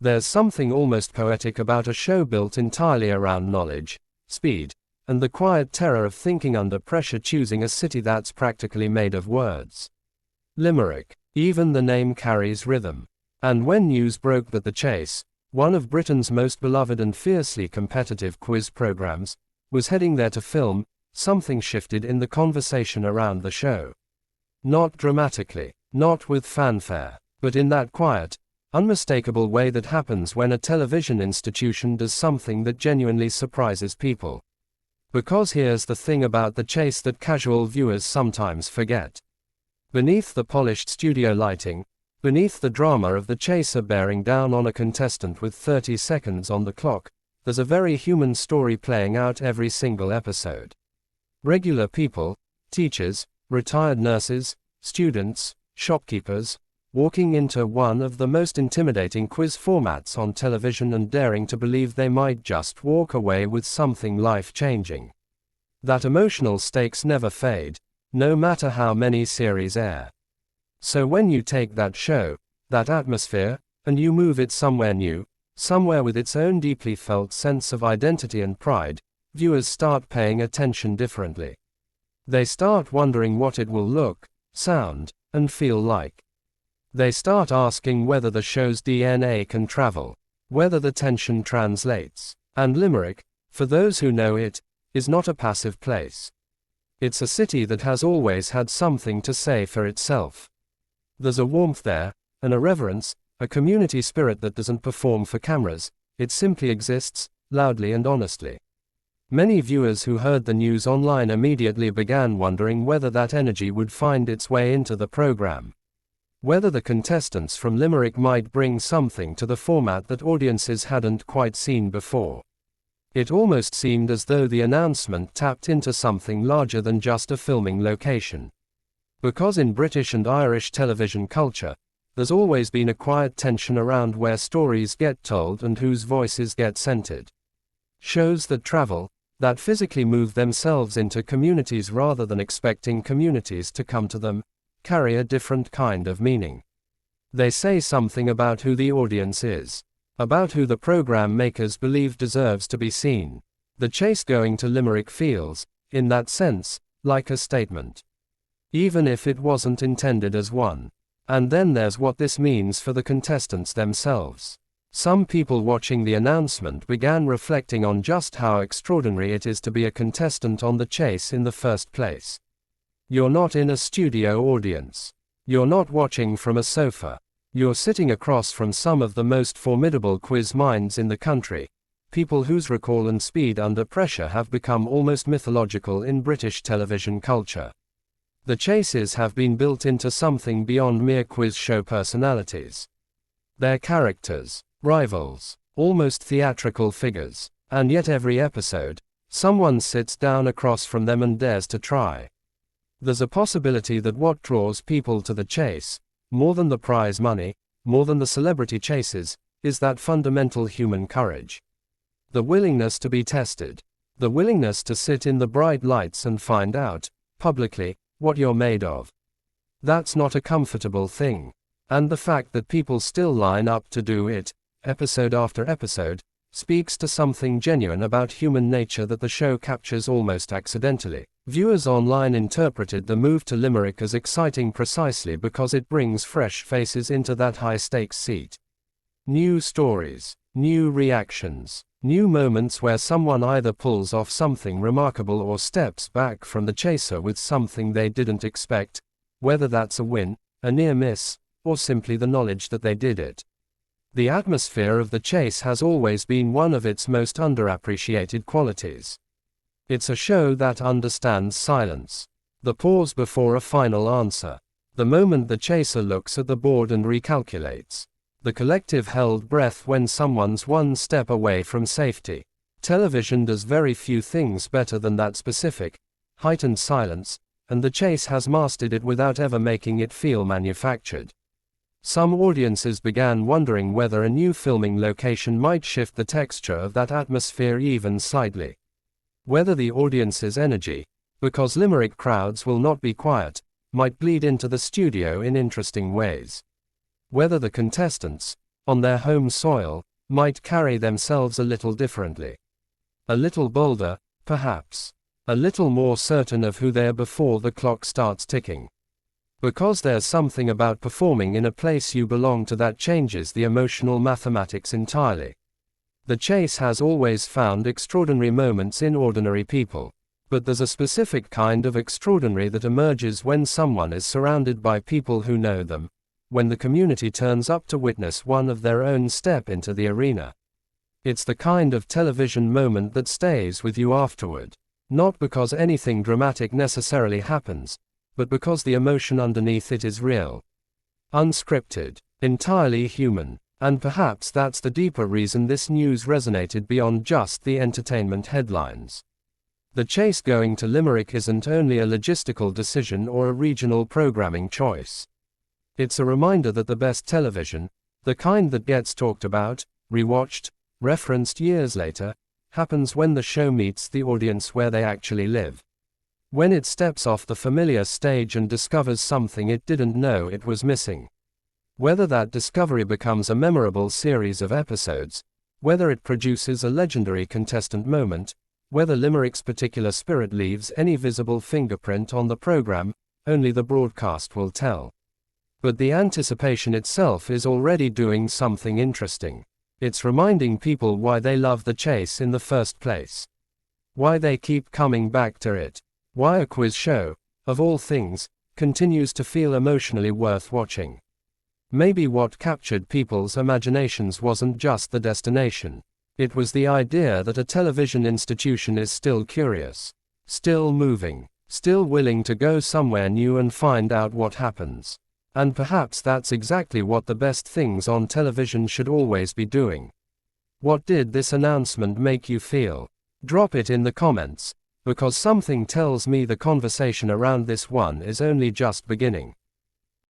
There's something almost poetic about a show built entirely around knowledge, speed, and the quiet terror of thinking under pressure, choosing a city that's practically made of words. Limerick. Even the name carries rhythm. And when news broke that The Chase, one of Britain's most beloved and fiercely competitive quiz programs, was heading there to film, something shifted in the conversation around the show. Not dramatically, not with fanfare, but in that quiet, unmistakable way that happens when a television institution does something that genuinely surprises people. Because here's the thing about The Chase that casual viewers sometimes forget. Beneath the polished studio lighting, beneath the drama of the chaser bearing down on a contestant with 30 seconds on the clock, there's a very human story playing out every single episode. Regular people, teachers, retired nurses, students, shopkeepers, walking into one of the most intimidating quiz formats on television and daring to believe they might just walk away with something life-changing. That emotional stakes never fade, no matter how many series air. So when you take that show, that atmosphere, and you move it somewhere new, somewhere with its own deeply felt sense of identity and pride, viewers start paying attention differently. They start wondering what it will look, sound, and feel like. They start asking whether the show's DNA can travel, whether the tension translates. And Limerick, for those who know it, is not a passive place. It's a city that has always had something to say for itself. There's a warmth there, an irreverence, a community spirit that doesn't perform for cameras, it simply exists, loudly and honestly. Many viewers who heard the news online immediately began wondering whether that energy would find its way into the program. Whether the contestants from Limerick might bring something to the format that audiences hadn't quite seen before. It almost seemed as though the announcement tapped into something larger than just a filming location. Because in British and Irish television culture, there's always been a quiet tension around where stories get told and whose voices get centered. Shows that travel, that physically move themselves into communities rather than expecting communities to come to them, carry a different kind of meaning. They say something about who the audience is, about who the program makers believe deserves to be seen. The Chase going to Limerick feels, in that sense, like a statement. Even if it wasn't intended as one. And then there's what this means for the contestants themselves. Some people watching the announcement began reflecting on just how extraordinary it is to be a contestant on The Chase in the first place. You're not in a studio audience. You're not watching from a sofa. You're sitting across from some of the most formidable quiz minds in the country, people whose recall and speed under pressure have become almost mythological in British television culture. The Chases have been built into something beyond mere quiz show personalities. They're characters, rivals, almost theatrical figures, and yet every episode, someone sits down across from them and dares to try. There's a possibility that what draws people to The Chase, more than the prize money, more than the celebrity chases, is that fundamental human courage. The willingness to be tested. The willingness to sit in the bright lights and find out, publicly, what you're made of. That's not a comfortable thing. And the fact that people still line up to do it, episode after episode, speaks to something genuine about human nature that the show captures almost accidentally. Viewers online interpreted the move to Limerick as exciting precisely because it brings fresh faces into that high-stakes seat. New stories, new reactions, new moments where someone either pulls off something remarkable or steps back from the chaser with something they didn't expect, whether that's a win, a near miss, or simply the knowledge that they did it. The atmosphere of The Chase has always been one of its most underappreciated qualities. It's a show that understands silence. The pause before a final answer. The moment the chaser looks at the board and recalculates. The collective held breath when someone's one step away from safety. Television does very few things better than that specific, heightened silence, and The Chase has mastered it without ever making it feel manufactured. Some audiences began wondering whether a new filming location might shift the texture of that atmosphere even slightly. Whether the audience's energy, because Limerick crowds will not be quiet, might bleed into the studio in interesting ways. Whether the contestants, on their home soil, might carry themselves a little differently. A little bolder, perhaps. A little more certain of who they are before the clock starts ticking. Because there's something about performing in a place you belong to that changes the emotional mathematics entirely. The chase has always found extraordinary moments in ordinary people. But there's a specific kind of extraordinary that emerges when someone is surrounded by people who know them, when the community turns up to witness one of their own step into the arena. It's the kind of television moment that stays with you afterward. Not because anything dramatic necessarily happens, but because the emotion underneath it is real. Unscripted, entirely human. And perhaps that's the deeper reason this news resonated beyond just the entertainment headlines. The chase going to Limerick isn't only a logistical decision or a regional programming choice. It's a reminder that the best television, the kind that gets talked about, rewatched, referenced years later, happens when the show meets the audience where they actually live. When it steps off the familiar stage and discovers something it didn't know it was missing. Whether that discovery becomes a memorable series of episodes, whether it produces a legendary contestant moment, whether Limerick's particular spirit leaves any visible fingerprint on the program, only the broadcast will tell. But the anticipation itself is already doing something interesting. It's reminding people why they love the chase in the first place. Why they keep coming back to it. Why a quiz show, of all things, continues to feel emotionally worth watching. Maybe what captured people's imaginations wasn't just the destination. It was the idea that a television institution is still curious, still moving, still willing to go somewhere new and find out what happens. And perhaps that's exactly what the best things on television should always be doing. What did this announcement make you feel? Drop it in the comments, because something tells me the conversation around this one is only just beginning.